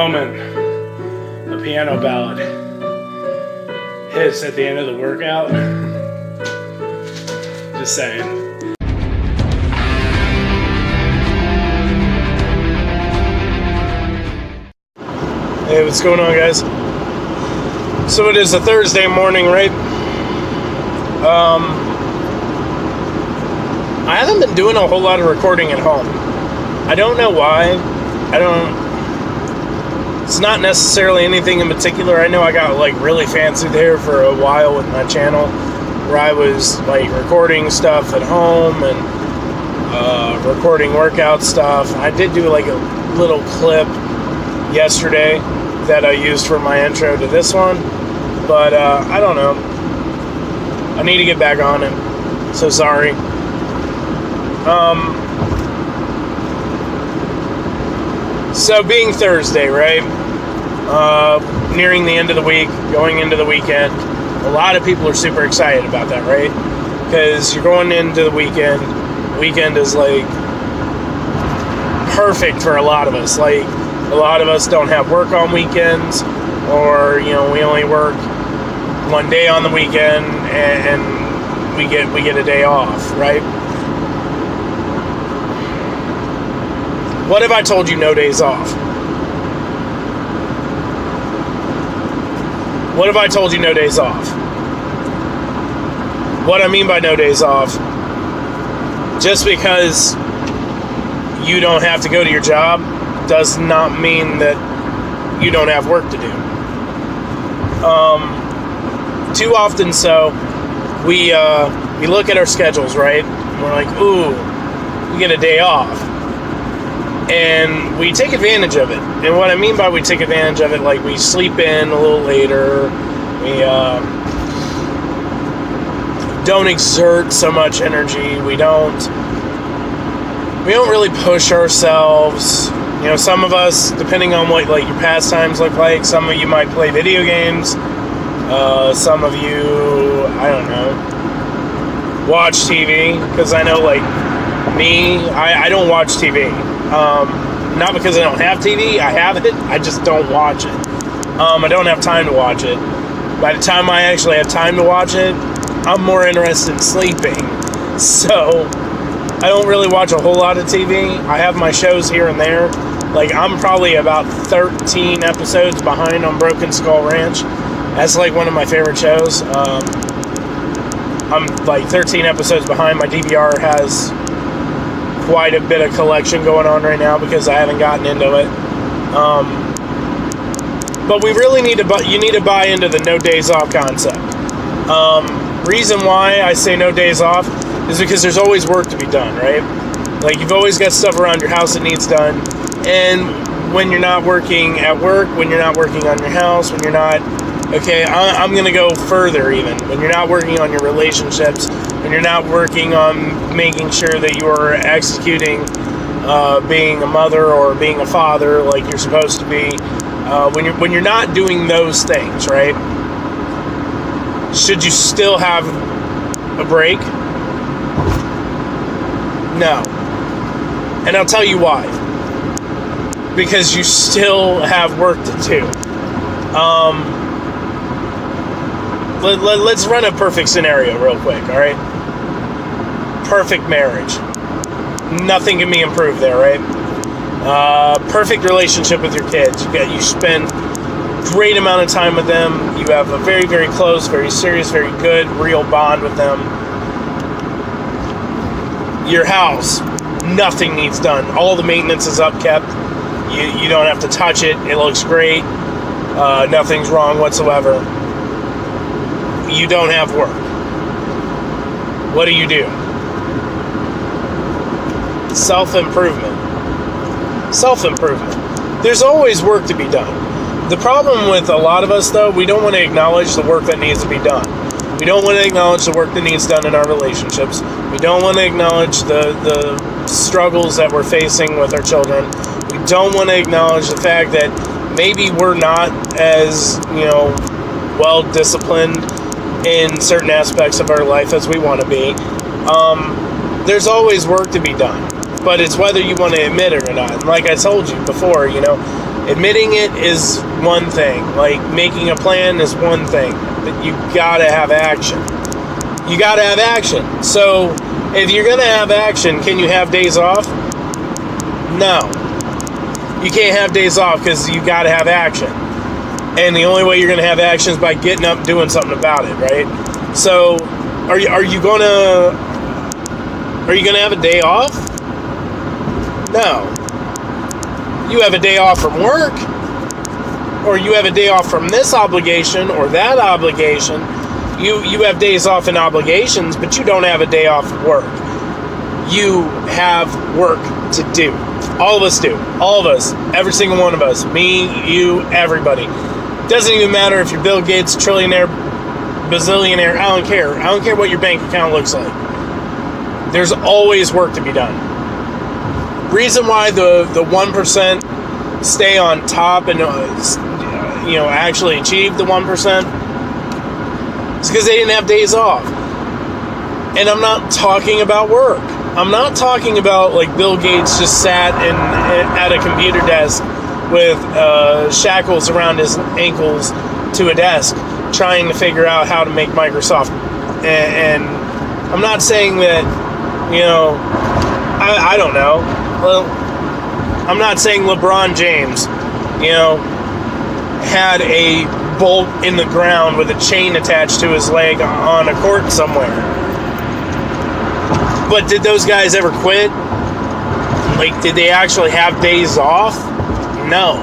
moment a piano ballad hits at the end of the workout. Just saying. Hey, what's going on, guys? So it is a Thursday morning, right? I haven't been doing a whole lot of recording at home. I don't know why. It's not necessarily anything in particular. I know I got really fancy there for a while with my channel, where I was recording stuff at home and recording workout stuff. I did do a little clip yesterday that I used for my intro to this one, but I don't know. I need to get back on it. So sorry. So being Thursday, right? Nearing the end of the week, going into the weekend, a lot of people are super excited about that, right? Because you're going into the weekend. Weekend is perfect for a lot of us. A lot of us don't have work on weekends, or we only work one day on the weekend, and we get a day off, right? What if I told you no days off? What if I told you no days off? What I mean by no days off, just because you don't have to go to your job does not mean that you don't have work to do. Too often so, we look at our schedules, right? And we're like, ooh, we get a day off. And we take advantage of it. And what I mean by we take advantage of it, we sleep in a little later. We don't exert so much energy. We don't really push ourselves. Some of us, depending on what your pastimes look like, some of you might play video games. Some of you, I don't know, watch TV. Because I know, me, I don't watch TV. Not because I don't have TV, I have it, I just don't watch it. I don't have time to watch it. By the time I actually have time to watch it, I'm more interested in sleeping. So, I don't really watch a whole lot of TV. I have my shows here and there. I'm probably about 13 episodes behind on Broken Skull Ranch. That's one of my favorite shows. I'm 13 episodes behind. My DVR has quite a bit of collection going on right now because I haven't gotten into it. But we really need to you need to buy into the no days off concept. Reason why I say no days off is because there's always work to be done, right? You've always got stuff around your house that needs done. And when you're not working at work, when you're not working on your house, when you're not, I'm going to go further even. When you're not working on your relationships, when you're not working on making sure that you are executing being a mother or being a father like you're supposed to be, when you're not doing those things, right? Should you still have a break? No. And I'll tell you why. Because you still have work to do. Let's run a perfect scenario real quick, all right? Perfect marriage. Nothing can be improved there, right? Perfect relationship with your kids. You spend great amount of time with them. You have a very, very close, very serious, very good, real bond with them. Your house, nothing needs done. All the maintenance is upkept. You don't have to touch it. It looks great. Nothing's wrong whatsoever. You don't have work. What do? Self-improvement. There's always work to be done. The problem with a lot of us, though, we don't want to acknowledge the work that needs to be done. We don't want to acknowledge the work that needs done in our relationships. We don't want to acknowledge the struggles that we're facing with our children. We don't want to acknowledge the fact that maybe we're not as, well disciplined in certain aspects of our life as we want to be. There's always work to be done. But it's whether you want to admit it or not. And like I told you before, Admitting it is one thing. Like, making a plan is one thing. But you gotta have action. You gotta have action. So, if you're gonna have action, can you have days off? No. You can't have days off because you gotta have action. And the only way you're gonna have action is by getting up and doing something about it, right? So, are you gonna have a day off? No. You have a day off from work, or you have a day off from this obligation or that obligation. You have days off in obligations, but you don't have a day off of work. You have work to do. All of us do. All of us. Every single one of us. Me, you, everybody. Doesn't even matter if you're Bill Gates, trillionaire, bazillionaire. I don't care. I don't care what your bank account looks like. There's always work to be done. Reason why the 1% stay on top and actually achieve the 1% is because they didn't have days off. And I'm not talking about work. I'm not talking about like Bill Gates just sat at a computer desk with shackles around his ankles to a desk trying to figure out how to make Microsoft. And I'm not saying that, I don't know. Well, I'm not saying LeBron James, had a bolt in the ground with a chain attached to his leg on a court somewhere. But did those guys ever quit? Like, did they actually have days off? No.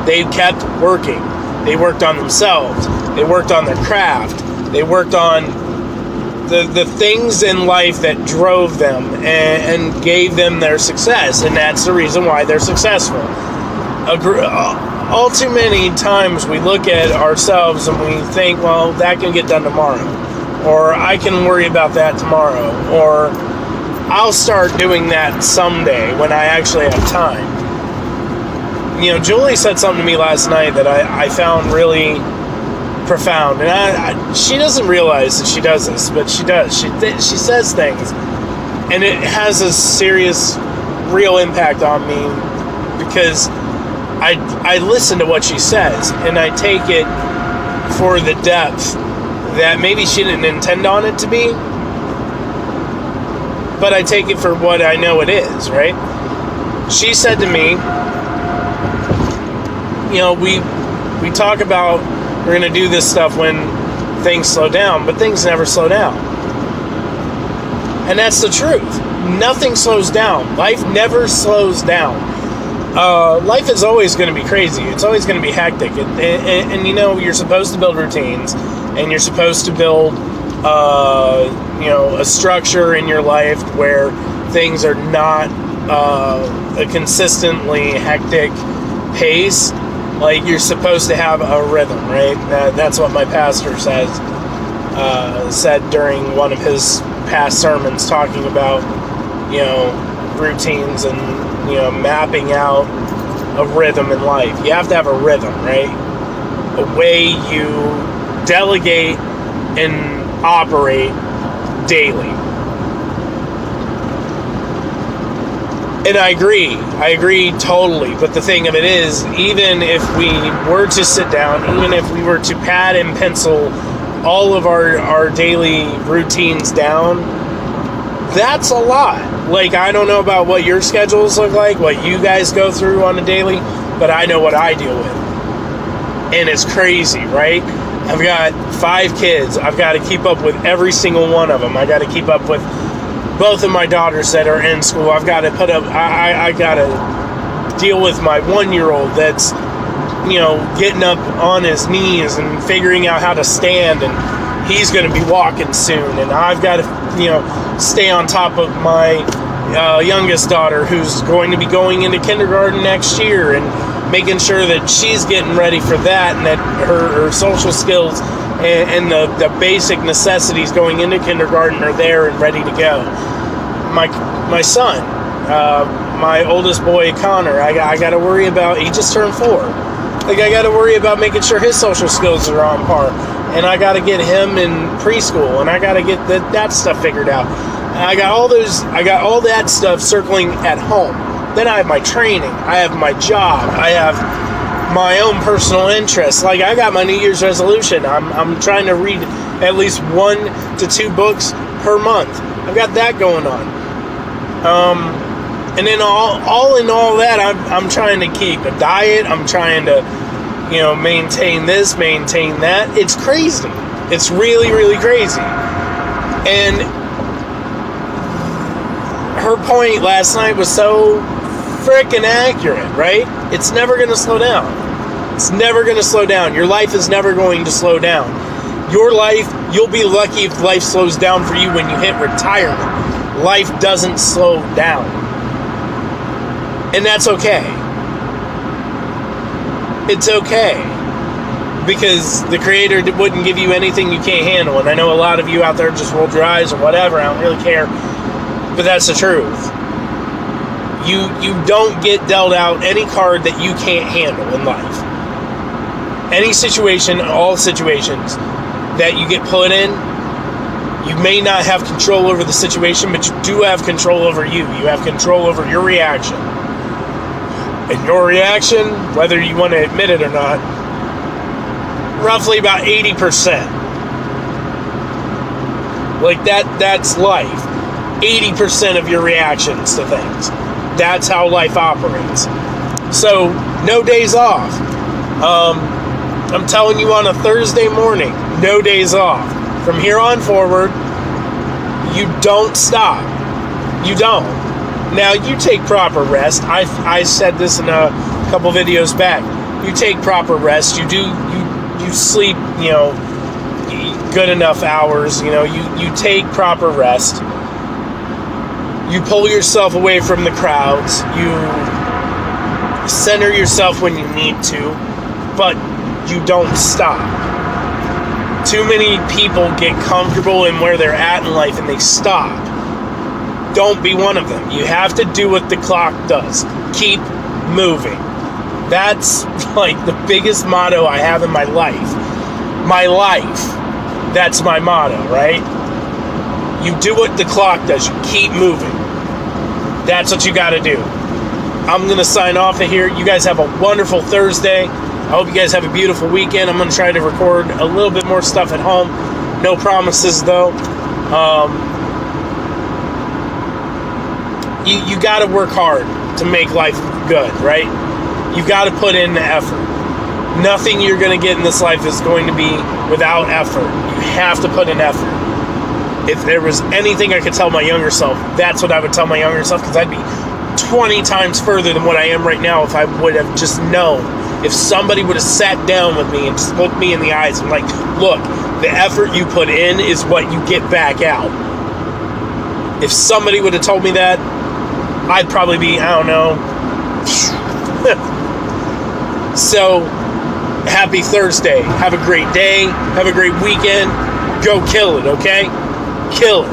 They kept working. They worked on themselves. They worked on their craft. They worked on the things in life that drove them and gave them their success, and that's the reason why they're successful. All too many times we look at ourselves and we think, well, that can get done tomorrow, or I can worry about that tomorrow, or I'll start doing that someday when I actually have time. Julie said something to me last night that I found really profound, and she doesn't realize that she does this, but she does. She says things, and it has a serious, real impact on me because I listen to what she says, and I take it for the depth that maybe she didn't intend on it to be, but I take it for what I know it is, right? She said to me, we talk about we're going to do this stuff when things slow down, but things never slow down. And that's the truth. Nothing slows down. Life never slows down. Life is always going to be crazy. It's always going to be hectic. And you're supposed to build routines, and you're supposed to build, a structure in your life where things are not a consistently hectic pace. Like, you're supposed to have a rhythm, right? That's what my pastor said during one of his past sermons, talking about, routines and, mapping out a rhythm in life. You have to have a rhythm, right? A way you delegate and operate daily. And I agree totally. But the thing of it is, even if we were to sit down, even if we were to pad and pencil all of our daily routines down, that's a lot. Like, I don't know about what your schedules look like, what you guys go through on a daily, but I know what I deal with. And it's crazy, right? I've got 5 kids. I've got to keep up with every single one of them. I got to keep up with both of my daughters that are in school. I've got to I got to deal with my 1-year-old that's, getting up on his knees and figuring out how to stand, and he's going to be walking soon. And I've got to, stay on top of my youngest daughter, who's going to be going into kindergarten next year, and making sure that she's getting ready for that, and that her social skills and the basic necessities going into kindergarten are there and ready to go. My son, my oldest boy, Connor, I got to worry about, he just turned 4. Like, I got to worry about making sure his social skills are on par. And I got to get him in preschool, and I got to get that stuff figured out. And I got all that stuff circling at home. Then I have my training. I have my job. I have my own personal interests. Like, I got my New Year's resolution. I'm trying to read at least 1 to 2 books per month. I've got that going on. And then all in all that, I'm trying to keep a diet. I'm trying to, maintain this, maintain that. It's crazy. It's really, really crazy. And her point last night was so freaking accurate, right? It's never going to slow down. It's never going to slow down. Your life is never going to slow down. Your life, you'll be lucky if life slows down for you when you hit retirement. Life doesn't slow down. And that's okay. It's okay. Because the Creator wouldn't give you anything you can't handle. And I know a lot of you out there just rolled your eyes or whatever. I don't really care. But that's the truth. You don't get dealt out any card that you can't handle in life. Any situation, all situations that you get put in, you may not have control over the situation, but you do have control over you. You have control over your reaction. And your reaction, whether you want to admit it or not, roughly about 80%. Like that's life. 80% of your reactions to things. That's how life operates. So, no days off. I'm telling you, on a Thursday morning, no days off. From here on forward, you don't stop. You don't. Now, you take proper rest. I said this in a couple videos back. You take proper rest. You sleep, good enough hours. You take proper rest. You pull yourself away from the crowds. You center yourself when you need to, but you don't stop. Too many people get comfortable in where they're at in life and they stop. Don't be one of them. You have to do what the clock does. Keep moving. That's like the biggest motto I have in my life. My life. That's my motto, right? You do what the clock does. You keep moving. That's what you got to do. I'm going to sign off of here. You guys have a wonderful Thursday. I hope you guys have a beautiful weekend. I'm going to try to record a little bit more stuff at home. No promises, though. You got to work hard to make life good, right? You got to put in the effort. Nothing you're going to get in this life is going to be without effort. You have to put in effort. If there was anything I could tell my younger self, that's what I would tell my younger self, because I'd be 20 times further than what I am right now if I would have just known. If somebody would have sat down with me and just looked me in the eyes and like, look, the effort you put in is what you get back out. If somebody would have told me that, I'd probably be, I don't know. So, happy Thursday. Have a great day. Have a great weekend. Go kill it, okay? Kill it.